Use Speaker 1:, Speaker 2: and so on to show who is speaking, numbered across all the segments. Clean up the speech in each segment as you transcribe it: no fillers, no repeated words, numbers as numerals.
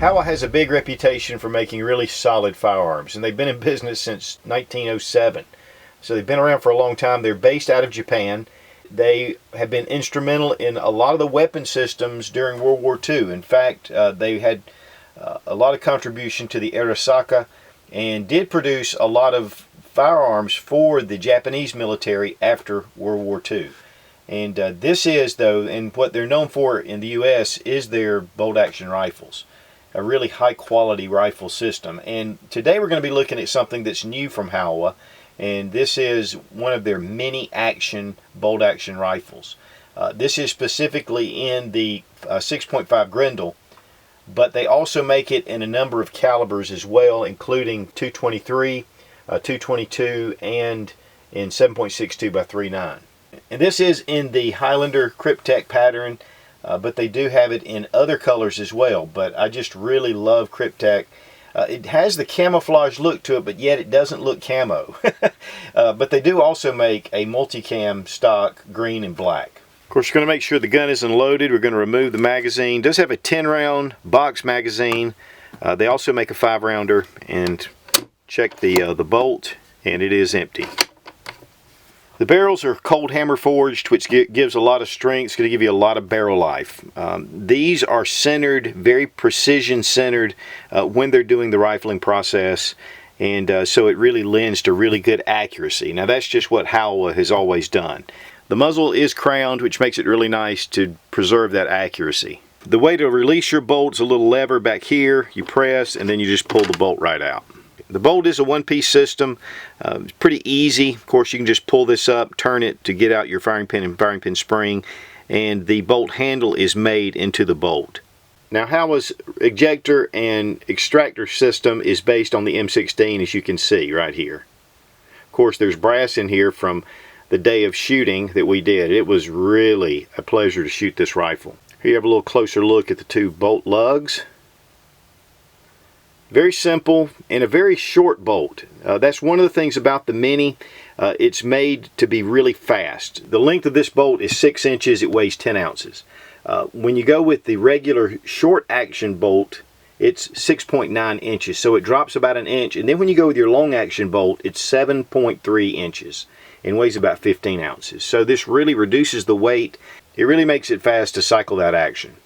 Speaker 1: Howa has a big reputation for making really solid firearms, and they've been in business since 1907. So they've been around for a long time. They're based out of Japan. They have been instrumental in a lot of the weapon systems during World War II. In fact, they had a lot of contribution to the Arisaka and did produce a lot of firearms for the Japanese military after World War II. And this is, though, and what they're known for in the U.S. is their bolt-action rifles. A really high-quality rifle system. And today we're going to be looking at something that's new from Howa, and this is one of their Mini Action bolt-action rifles. This is specifically in the 6.5 Grendel, but they also make it in a number of calibers as well, including 223, 222, and in 7.62 by 3.9. And this is in the Highlander Cryptek pattern, but they do have it in other colors as well. But I just really love Cryptek. It has the camouflage look to it, but yet it doesn't look camo. But they do also make a multicam stock green and black. Of course, we're going to make sure the gun isn't loaded. We're going to remove the magazine. It does have a 10-round box magazine. They also make a 5-rounder. And check the bolt, and it is empty. The barrels are cold hammer forged, which gives a lot of strength. It's going to give you a lot of barrel life. These are centered, very precision centered when they're doing the rifling process, and so it really lends to really good accuracy. Now that's just what Howa has always done. The muzzle is crowned, which makes it really nice to preserve that accuracy. The way to release your bolt is a little lever back here. You press, and then you just pull the bolt right out. The bolt is a one-piece system. It's pretty easy. Of course, you can just pull this up, turn it to get out your firing pin and firing pin spring, and the bolt handle is made into the bolt. Now, Howa's ejector and extractor system is based on the M16, as you can see right here. Of course, there's brass in here from the day of shooting that we did. It was really a pleasure to shoot this rifle. Here you have a little closer look at the two bolt lugs. Very simple and a very short bolt. That's one of the things about the Mini. It's made to be really fast. The length of this bolt is 6 inches. It weighs 10 ounces. When you go with the regular short action bolt, it's 6.9 inches. So it drops about 1 inch. And then when you go with your long action bolt, it's 7.3 inches and weighs about 15 ounces. So this really reduces the weight. It really makes it fast to cycle that action.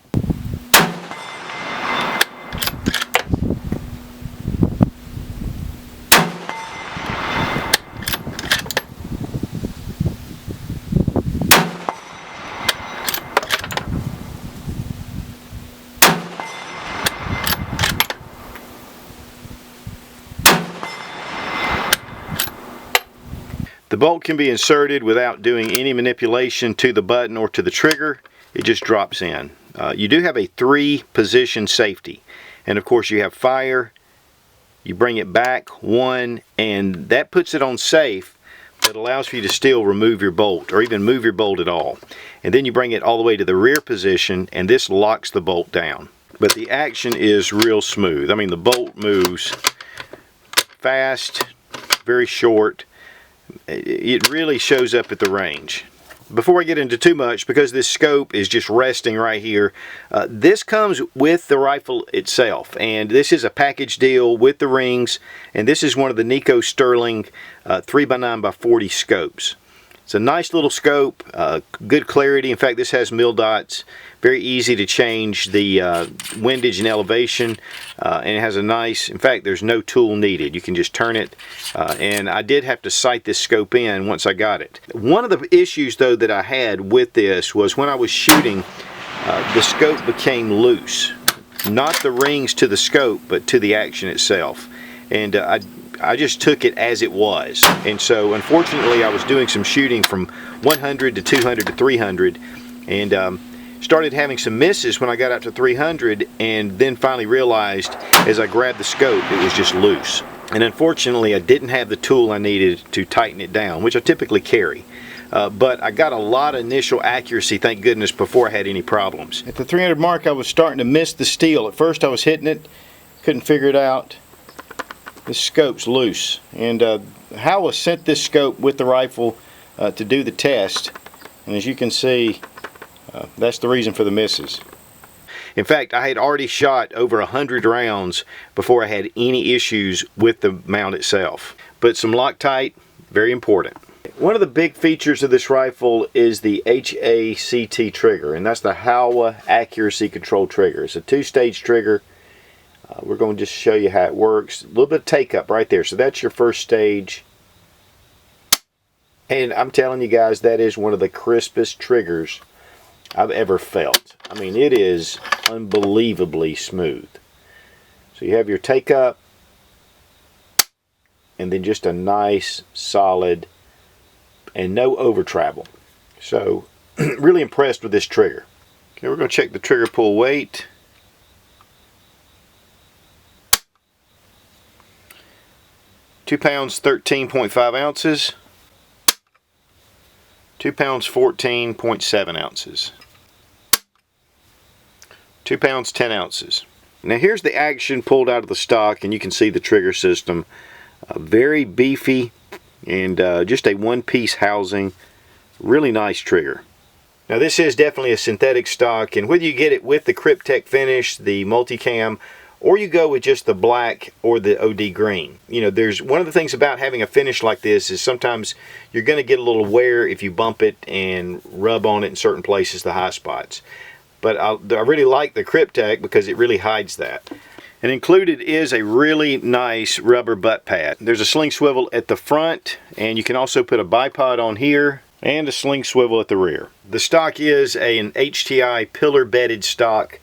Speaker 1: The bolt can be inserted without doing any manipulation to the button or to the trigger. It just drops in. You do have a 3-position safety. And of course you have fire, you bring it back 1, and that puts it on safe, but allows for you to still remove your bolt or even move your bolt at all. And then you bring it all the way to the rear position, and this locks the bolt down. But the action is real smooth. I mean, the bolt moves fast, very short. It really shows up at the range. Before I get into too much, because this scope is just resting right here, this comes with the rifle itself, and this is a package deal with the rings, and this is one of the Nico Sterling 3x9x40 scopes. It's a nice little scope, good clarity. In fact, this has mil dots, very easy to change the windage and elevation, and it has a nice, in fact, there's no tool needed. You can just turn it, and I did have to sight this scope in once I got it. One of the issues, though, that I had with this was when I was shooting, the scope became loose. Not the rings to the scope, but to the action itself. And I just took it as it was, and so unfortunately I was doing some shooting from 100 to 200 to 300, and started having some misses when I got out to 300, and then finally realized as I grabbed the scope it was just loose. And unfortunately I didn't have the tool I needed to tighten it down, which I typically carry. But I got a lot of initial accuracy, thank goodness, before I had any problems. At the 300 mark I was starting to miss the steel. At first I was hitting it, couldn't figure it out. This scope's loose, and Howa sent this scope with the rifle to do the test, and as you can see, that's the reason for the misses. In fact, I had already shot over 100 rounds before I had any issues with the mount itself. But some Loctite, very important. One of the big features of this rifle is the HACT trigger, and that's the Howa Accuracy Control Trigger. It's a two-stage trigger. We're going to just show you how it works. A little bit of take-up right there. So that's your first stage. And I'm telling you guys, that is one of the crispest triggers I've ever felt. I mean, it is unbelievably smooth. So you have your take-up, and then just a nice, solid, and no over travel. So really impressed with this trigger. Okay, we're going to check the trigger pull weight. £2 13.5 ounces. 2 pounds 14.7 ounces. 2 pounds 10 ounces. Now here's the action pulled out of the stock, and you can see the trigger system. Very beefy, and just a one-piece housing. Really nice trigger. Now this is definitely a synthetic stock, and whether you get it with the Cryptek finish, the multicam, or you go with just the black or the OD green. You know, there's one of the things about having a finish like this is sometimes you're going to get a little wear if you bump it and rub on it in certain places, the high spots. But I really like the Cryptek because it really hides that. And included is a really nice rubber butt pad. There's a sling swivel at the front, and you can also put a bipod on here and a sling swivel at the rear. The stock is an HTI pillar bedded stock,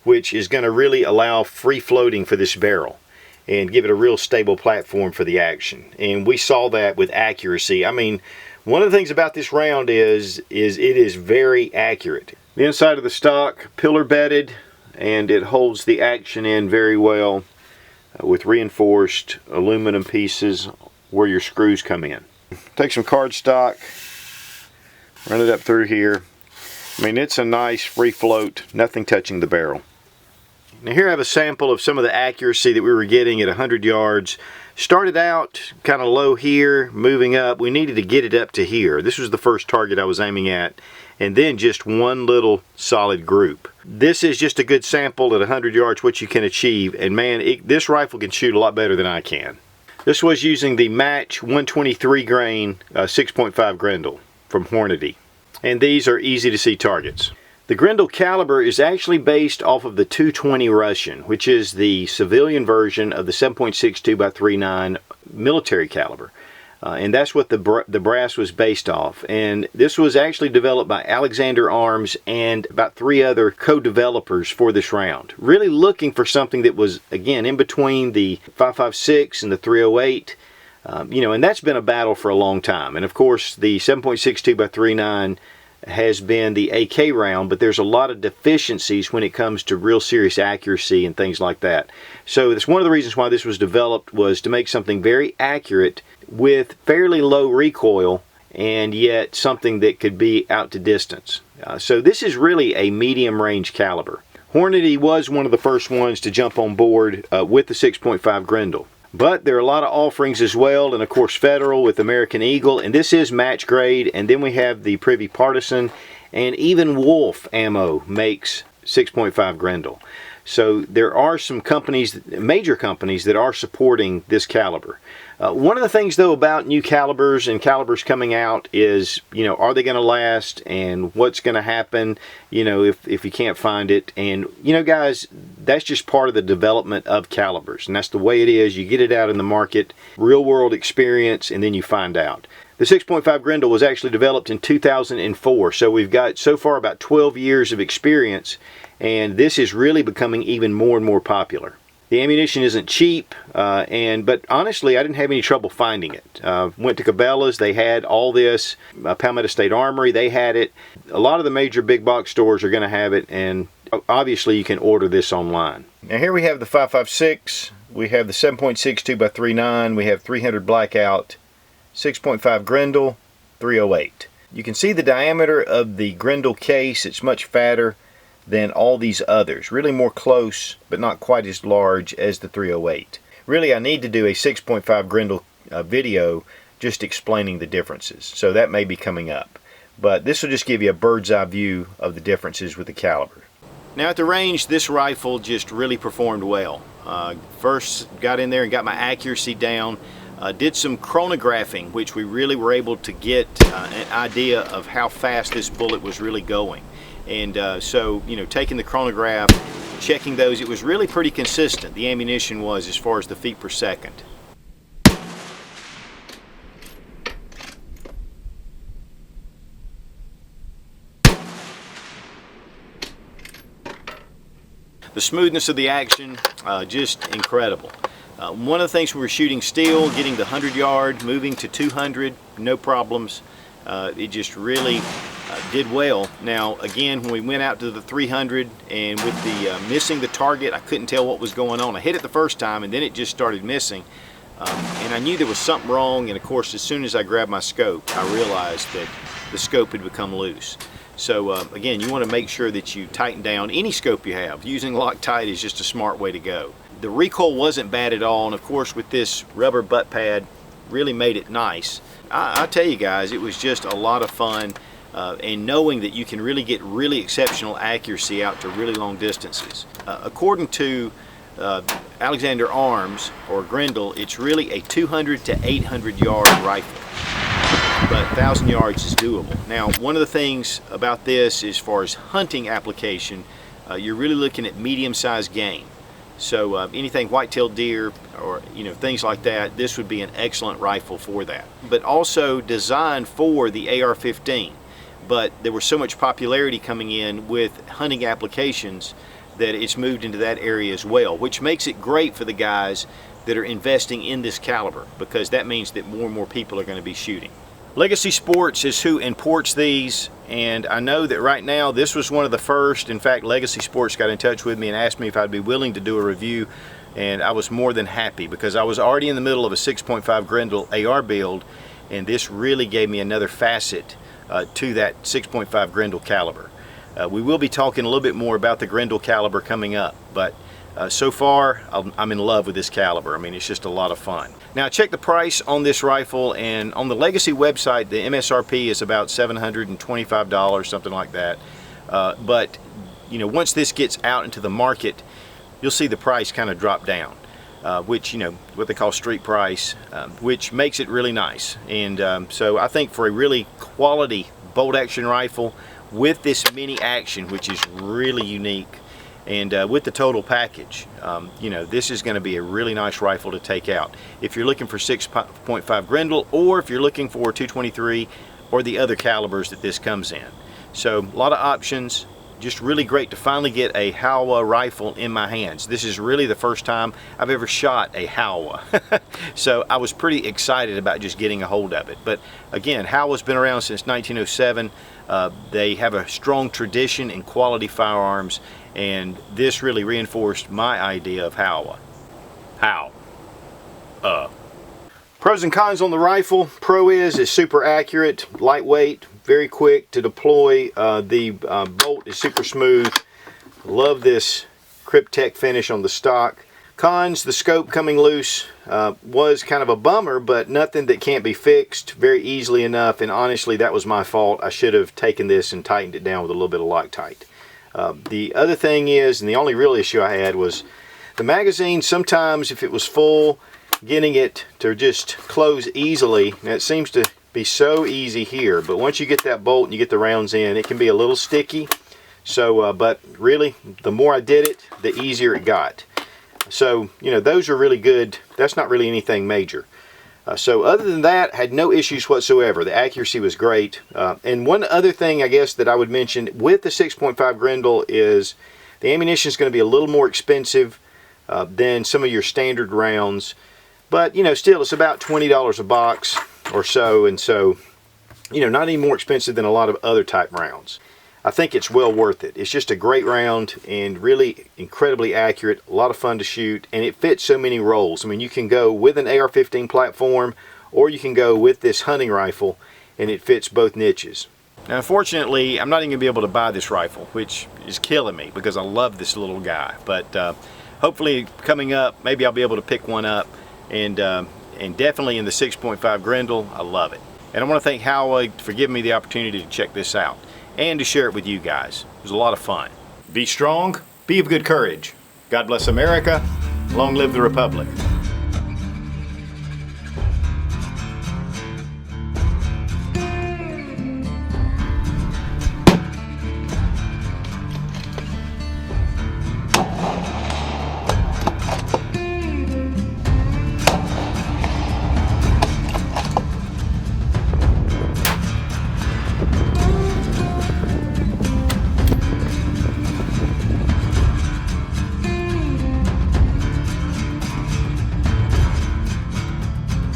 Speaker 1: which is going to really allow free floating for this barrel and give it a real stable platform for the action. And we saw that with accuracy. I mean, one of the things about this round is it is very accurate. The inside of the stock, pillar bedded, and it holds the action in very well with reinforced aluminum pieces where your screws come in. Take some cardstock, run it up through here. I mean, it's a nice free float, nothing touching the barrel. Now here I have a sample of some of the accuracy that we were getting at 100 yards. Started out kind of low here, moving up. We needed to get it up to here. This was the first target I was aiming at, and then just one little solid group. This is just a good sample at 100 yards what you can achieve, and man, this rifle can shoot a lot better than I can. This was using the Match 123 grain 6.5 Grendel from Hornady, and these are easy to see targets. The Grendel caliber is actually based off of the 220 Russian, which is the civilian version of the 7.62 by 39 military caliber. And that's what the brass was based off. And this was actually developed by Alexander Arms and about 3 other co-developers for this round. Really looking for something that was, again, in between the 5.56 and the 308. You know, and that's been a battle for a long time. And of course, the 7.62 by 39 has been the AK round, but there's a lot of deficiencies when it comes to real serious accuracy and things like that. So that's one of the reasons why this was developed, was to make something very accurate with fairly low recoil, and yet something that could be out to distance. So this is really a medium range caliber. Hornady was one of the first ones to jump on board with the 6.5 Grendel. But there are a lot of offerings as well, and of course Federal with American Eagle, and this is match grade, and then we have the Privy Partisan, and even Wolf Ammo makes 6.5 Grendel. So there are some companies, major companies, that are supporting this caliber. One of the things though about new calibers and calibers coming out is, you know, are they going to last, and what's going to happen, you know, if you can't find it. And you know guys, that's just part of the development of calibers, and that's the way it is. You get it out in the market, real world experience, and then you find out. The 6.5 Grendel was actually developed in 2004, so we've got so far about 12 years of experience, and this is really becoming even more and more popular. The ammunition isn't cheap, but honestly, I didn't have any trouble finding it. Went to Cabela's, they had all this. Palmetto State Armory, they had it. A lot of the major big box stores are going to have it, and obviously you can order this online. Now here we have the 5.56, we have the 7.62 by 39, we have 300 blackout, 6.5 Grendel, 308. You can see the diameter of the Grendel case. It's much fatter than all these others. Really more close, but not quite as large as the 308. Really, I need to do a 6.5 Grendel video just explaining the differences. So that may be coming up. But this will just give you a bird's eye view of the differences with the caliber. Now at the range, this rifle just really performed well. First got in there and got my accuracy down. Did some chronographing, which we really were able to get an idea of how fast this bullet was really going. And so, you know, taking the chronograph, checking those, it was really pretty consistent. The ammunition was, as far as the feet per second. The smoothness of the action, just incredible. One of the things we were shooting still, getting the 100-yard, moving to 200, no problems. It just really did well. Now again, when we went out to the 300 and with the missing the target, I couldn't tell what was going on. I hit it the first time and then it just started missing. And I knew there was something wrong, and of course as soon as I grabbed my scope, I realized that the scope had become loose. So again, you want to make sure that you tighten down any scope you have. Using Loctite is just a smart way to go. The recoil wasn't bad at all, and of course with this rubber butt pad, really made it nice. I tell you guys, it was just a lot of fun, and knowing that you can really get really exceptional accuracy out to really long distances. According to Alexander Arms, or Grendel, it's really a 200 to 800 yard rifle. But 1,000 yards is doable. Now, one of the things about this, as far as hunting application, you're really looking at medium-sized game. So anything white-tailed deer or things like that, this would be an excellent rifle for that. But also designed for the AR-15. But there was so much popularity coming in with hunting applications that it's moved into that area as well, which makes it great for the guys that are investing in this caliber, because that means that more and more people are going to be shooting. Legacy Sports is who imports these, and I know that right now this was one of the first. In fact, Legacy Sports got in touch with me and asked me if I'd be willing to do a review, and I was more than happy, because I was already in the middle of a 6.5 Grendel AR build, and this really gave me another facet to that 6.5 Grendel caliber. We will be talking a little bit more about the Grendel caliber coming up, but so far I'm in love with this caliber. I mean, it's just a lot of fun. Now, I checked the price on this rifle, and on the Legacy website the MSRP is about $725, something like that. But once this gets out into the market, you'll see the price kind of drop down, which what they call street price, which makes it really nice. And so I think for a really quality bolt action rifle with this mini action, which is really unique, and with the total package, this is going to be a really nice rifle to take out. If you're looking for 6.5 Grendel, or if you're looking for 223 or the other calibers that this comes in. So a lot of options. Just really great to finally get a Howa rifle in my hands. This is really the first time I've ever shot a Howa. So I was pretty excited about just getting a hold of it. But again, Howa's been around since 1907. They have a strong tradition in quality firearms, and this really reinforced my idea of Howa. Pros and cons on the rifle. Pro is super accurate, lightweight, very quick to deploy. The bolt is super smooth. Love this Cryptek finish on the stock. Cons, the scope coming loose was kind of a bummer, but nothing that can't be fixed very easily enough, and honestly that was my fault. I should have taken this and tightened it down with a little bit of Loctite. The other thing is, and the only real issue I had, was the magazine. Sometimes if it was full, getting it to just close easily, and it seems to be so easy here, but once you get that bolt and you get the rounds in, it can be a little sticky. So but really, the more I did it, the easier it got. So those are really good. That's not really anything major. So other than that, had no issues whatsoever. The accuracy was great. And one other thing I guess that I would mention with the 6.5 Grendel is the ammunition is going to be a little more expensive than some of your standard rounds. But still, it's about $20 a box or so, and so not any more expensive than a lot of other type rounds. I think it's well worth it. It's just a great round and really incredibly accurate, a lot of fun to shoot, and it fits so many roles. I mean, you can go with an AR-15 platform, or you can go with this hunting rifle, and it fits both niches. Now, unfortunately, I'm not even going to be able to buy this rifle, which is killing me because I love this little guy. But hopefully, coming up, maybe I'll be able to pick one up, and definitely in the 6.5 Grendel, I love it. And I want to thank Howa for giving me the opportunity to check this out and to share it with you guys. It was a lot of fun. Be strong, be of good courage. God bless America. Long live the Republic.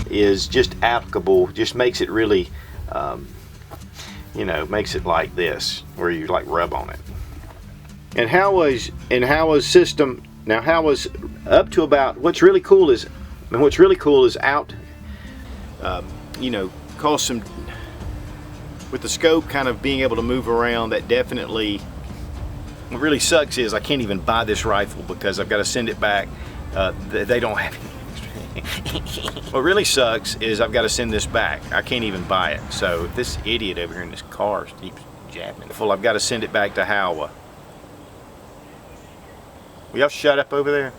Speaker 1: Is just applicable, just makes it really, you know, makes it like this, where you like rub on it. And Howa's system, now Howa's up to about, what's really cool is out, you know, cause some, with the scope kind of being able to move around, that definitely, what really sucks is I can't even buy this rifle because I've got to send it back. They don't have any. What really sucks is I've got to send this back. I can't even buy it. So if this idiot over here in this car keeps jabbing, I've got to send it back to Howa. Will y'all shut up over there?